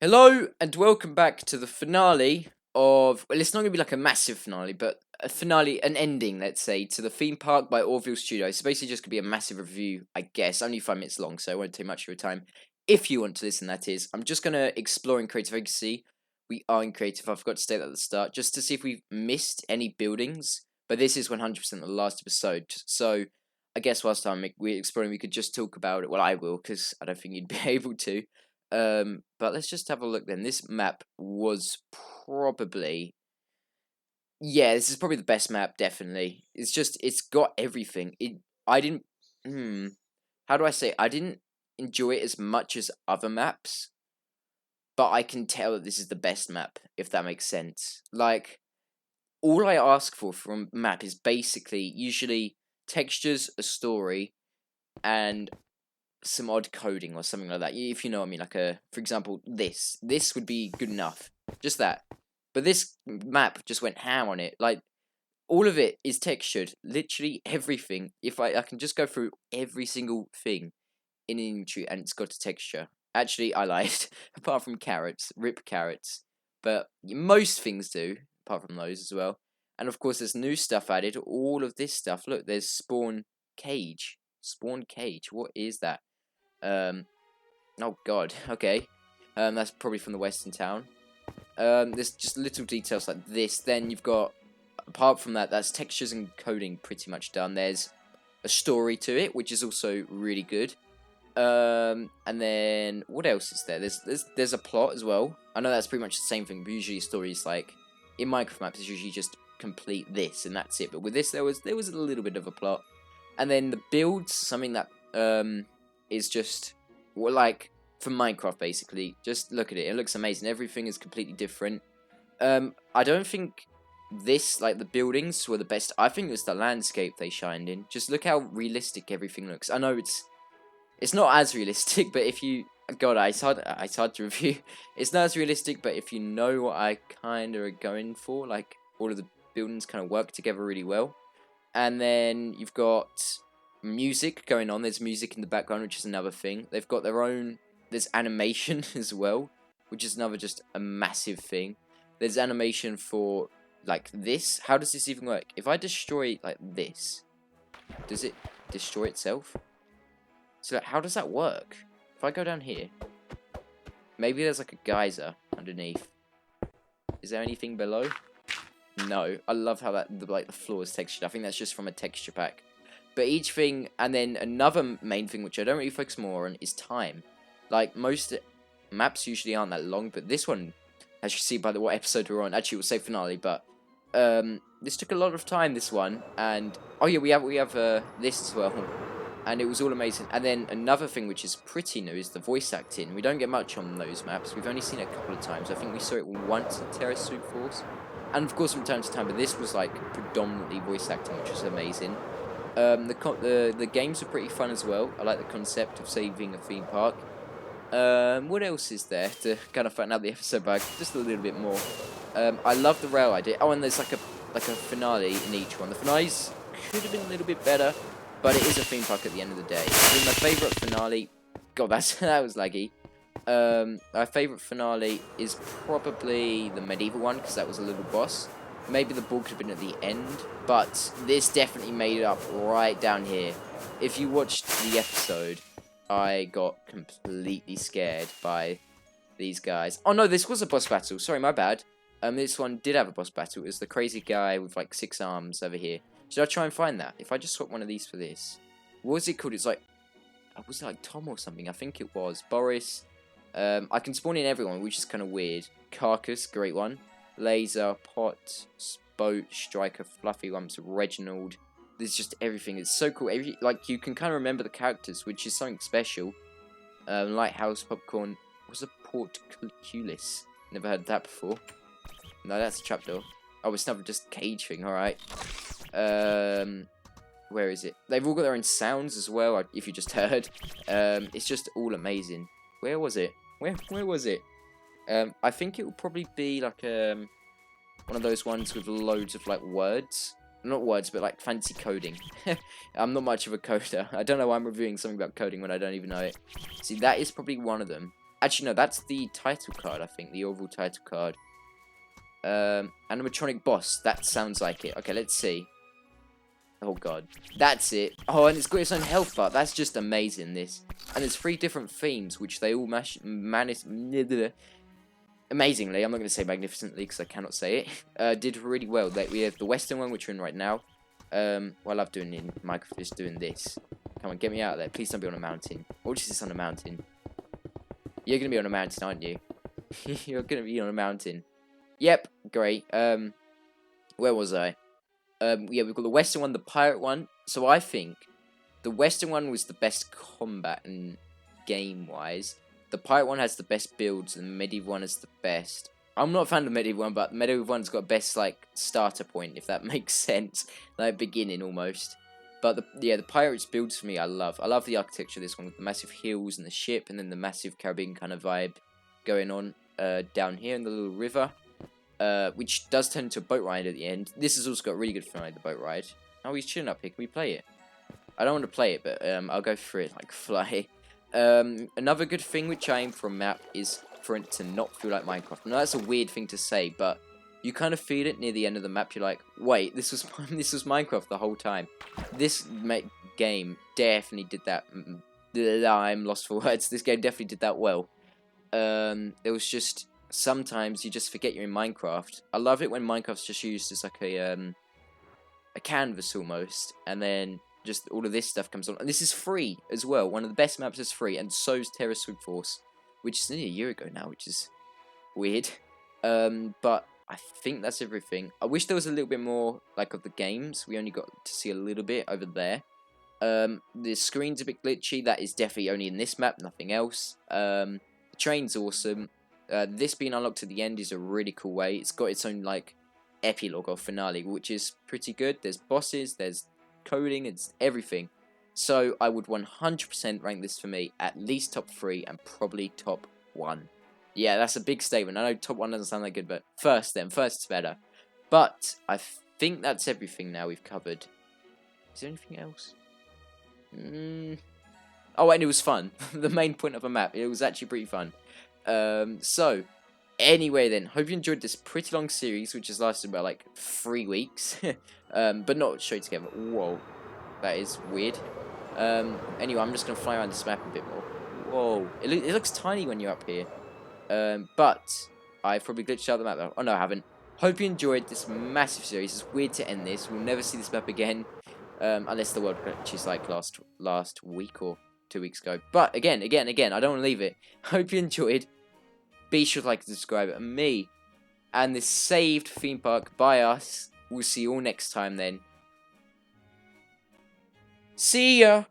Hello and welcome back to the finale of, well, it's not going to be like a massive finale, but a finale, an ending, let's say, to the theme park by Orville Studios. So basically just going to be a massive review, I guess, only 5 minutes long, so it won't take much of your time. If you want to listen, that is. I'm just going to explore in Creative Agency. We are in Creative, I forgot to state that at the start, just to see if we've missed any buildings. But this is 100% the last episode, so I guess whilst we're exploring, we could just talk about it. Well, I will, because I don't think you'd be able to. But let's just have a look then. This map was probably, yeah, this is probably the best map, definitely. It's got everything. I didn't, how do I say? I didn't enjoy it as much as other maps, but I can tell that this is the best map, if that makes sense. Like, all I ask for from a map is basically, usually, textures, a story, and some odd coding or something like that. If you know what I mean, like for example, this would be good enough, just that. But this map just went ham on it. Like all of it is textured, literally everything. If I can just go through every single thing in an inventory and it's got a texture. Actually, I lied. Apart from carrots, rip carrots, but most things do. Apart from those as well. And of course, there's new stuff added. All of this stuff. Look, there's spawn cage. Spawn cage. What is that? Oh god, okay. That's probably from the western town. There's just little details like this. Then you've got, apart from that, that's textures and coding pretty much done. There's a story to it, which is also really good. And then what else is there? There's a plot as well. I know that's pretty much the same thing, but usually stories like in Minecraft maps is usually just complete this and that's it. But with this, there was a little bit of a plot. And then the builds, something that is just, well, like, for Minecraft, basically. Just look at it. It looks amazing. Everything is completely different. I don't think this, like, the buildings were the best. I think it was the landscape they shined in. Just look how realistic everything looks. I know it's not as realistic, but if you... God, it's hard to review. It's not as realistic, but if you know what I kind of are going for, like, all of the buildings kind of work together really well. And then you've got music going on. There's music in the background, which is another thing. They've got their own... There's animation as well, which is another just a massive thing. There's animation for, like, this. How does this even work? If I destroy, like, this, does it destroy itself? So, like, how does that work? If I go down here, maybe there's, like, a geyser underneath. Is there anything below? No. I love how that, the floor is textured. I think that's just from a texture pack. But each thing, and then another main thing, which I don't really focus more on, is time. Like, most maps usually aren't that long, but this one, as you see by what episode we're on, actually it will say finale, but this took a lot of time, this one, and, oh yeah, we have this as well, and it was all amazing. And then another thing which is pretty new is the voice acting. We don't get much on those maps. We've only seen it a couple of times. I think we saw it once in Terra Soup Force, and of course from time to time, but this was like predominantly voice acting, which was amazing. The games are pretty fun as well. I like the concept of saving a theme park. What else is there to kind of fatten out the episode back just a little bit more? I love the rail idea. Oh, and there's like a finale in each one. The finales could have been a little bit better, but it is a theme park at the end of the day. I mean, my favourite finale... God, that was laggy. My favourite finale is probably the medieval one, because that was a little boss. Maybe the ball could have been at the end, but this definitely made it up right down here. If you watched the episode, I got completely scared by these guys. Oh no, this was a boss battle. Sorry, my bad. This one did have a boss battle. It was the crazy guy with like 6 arms over here. Should I try and find that? If I just swap one of these for this. What was it called? It's like... Was it like Tom or something? I think it was. Boris. I can spawn in everyone, which is kind of weird. Carcass, great one. Laser, Pot, Boat, Striker, Fluffy Lumps, Reginald. There's just everything. It's so cool. Like, you can kind of remember the characters, which is something special. Lighthouse, Popcorn. What's a Portcullis? Never heard that before. No, that's a trapdoor. Oh, it's not just cage thing. Alright. Where is it? They've all got their own sounds as well, if you just heard. It's just all amazing. Where was it? Where was it? I think it will probably be like one of those ones with loads of like words. Not words, but like fancy coding. I'm not much of a coder. I don't know why I'm reviewing something about coding when I don't even know it. See, that is probably one of them. Actually, no, that's the title card, I think. The Orville title card. Animatronic boss. That sounds like it. Okay, let's see. Oh, God. That's it. Oh, and it's got its own health bar. That's just amazing, this. And there's 3 different themes, which they all manage... Amazingly, I'm not going to say magnificently, because I cannot say it. Did really well. Like, we have the Western one, which we're in right now. What I love doing in Minecraft is doing this. Come on, get me out of there. Please don't be on a mountain. Or is this on a mountain? You're going to be on a mountain, aren't you? You're going to be on a mountain. Yep, great. Where was I? Yeah, we've got the Western one, the Pirate one. So I think the Western one was the best combat and game-wise. The Pirate one has the best builds, and the Medieval one is the best. I'm not a fan of the Medieval one, but the Medieval one's got best, like, starter point, if that makes sense. Like, beginning, almost. But, the Pirates builds for me, I love. I love the architecture of this one, with the massive hills and the ship, and then the massive Caribbean kind of vibe going on down here in the little river. Which does turn into a boat ride at the end. This has also got a really good fun, the boat ride. Oh, he's chilling up here. Can we play it? I don't want to play it, but I'll go for it, like, fly. Another good thing which I aim for a map is for it to not feel like Minecraft. Now, that's a weird thing to say, but you kind of feel it near the end of the map. You're like, wait, this was Minecraft the whole time. This game definitely did that. I'm lost for words. This game definitely did that well. It was just... Sometimes you just forget you're in Minecraft. I love it when Minecraft's just used as like a canvas almost, and then just all of this stuff comes on. And this is free as well. One of the best maps is free, and so's Terra Swim Force, which is nearly a year ago now, which is weird. But I think that's everything. I wish there was a little bit more like of the games. We only got to see a little bit over there. The screen's a bit glitchy. That is definitely only in this map, nothing else. The train's awesome. This being unlocked at the end is a really cool way. It's got its own, like, epilogue or finale, which is pretty good. There's bosses, there's coding, it's everything. So, I would 100% rank this for me at least top 3 and probably top 1. Yeah, that's a big statement. I know top 1 doesn't sound that good, but first is better. But, I think that's everything now we've covered. Is there anything else? Oh, and it was fun. The main point of a map. It was actually pretty fun. So, anyway then, hope you enjoyed this pretty long series, which has lasted about, like, 3 weeks, but not straight together. Whoa, that is weird. Anyway, I'm just going to fly around this map a bit more. Whoa, it looks tiny when you're up here, but I've probably glitched out the map though. Oh no, I haven't. Hope you enjoyed this massive series. It's weird to end this. We'll never see this map again, unless the world glitches like last week or 2 weeks ago. But again, I don't want to leave it. Hope you enjoyed. Be sure to like and subscribe. And me and this saved theme park by us. We'll see you all next time then. See ya!